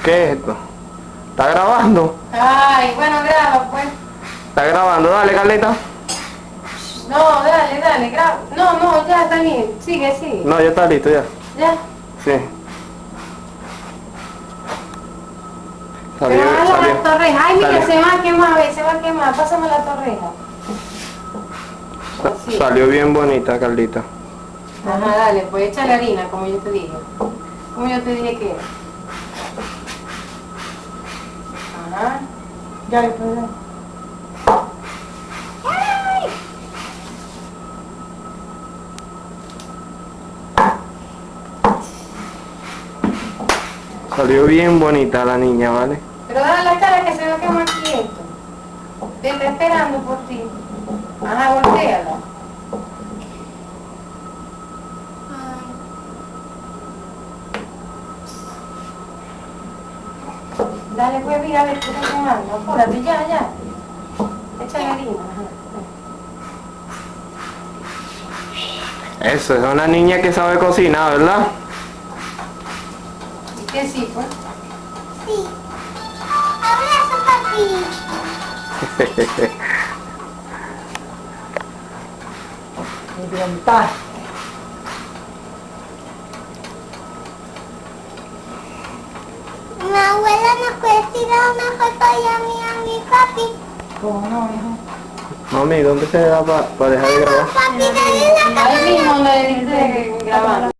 ¿Qué es esto? ¿Está grabando? Ay, bueno, graba pues. ¿Está grabando? Dale, Carlita. No, dale, graba. No, ya está bien. Sigue. No, ya está listo, ya. Ya. Sí. Pero bájale la torreja. Ay, mira, salió- se va a quemar, ve, se va a quemar. Pásame la torreja. Así. Salió bien bonita, Carlita. Ajá, dale, pues échale harina, como yo te dije. Como yo te dije que era. Ajá. Ya le puedo dar. Salió bien bonita la niña, ¿vale? Pero dale la cara que se va a quemar aquí esto. Te está esperando por ti. Ajá, volteala. Dale pues, mira, ve, que está quemando. Apúrate, ya. Échale harina. Ajá. Eso, es una niña que sabe cocinar, ¿verdad? ¿Y qué sí, pues? Sí. Abrazo, papi. Mi abuela nos puede tirar una foto y a mí, papi. ¿Cómo no, hijo? Mami, ¿dónde se da para dejar de grabar? Papi, dale la Ahí mismo le grabando.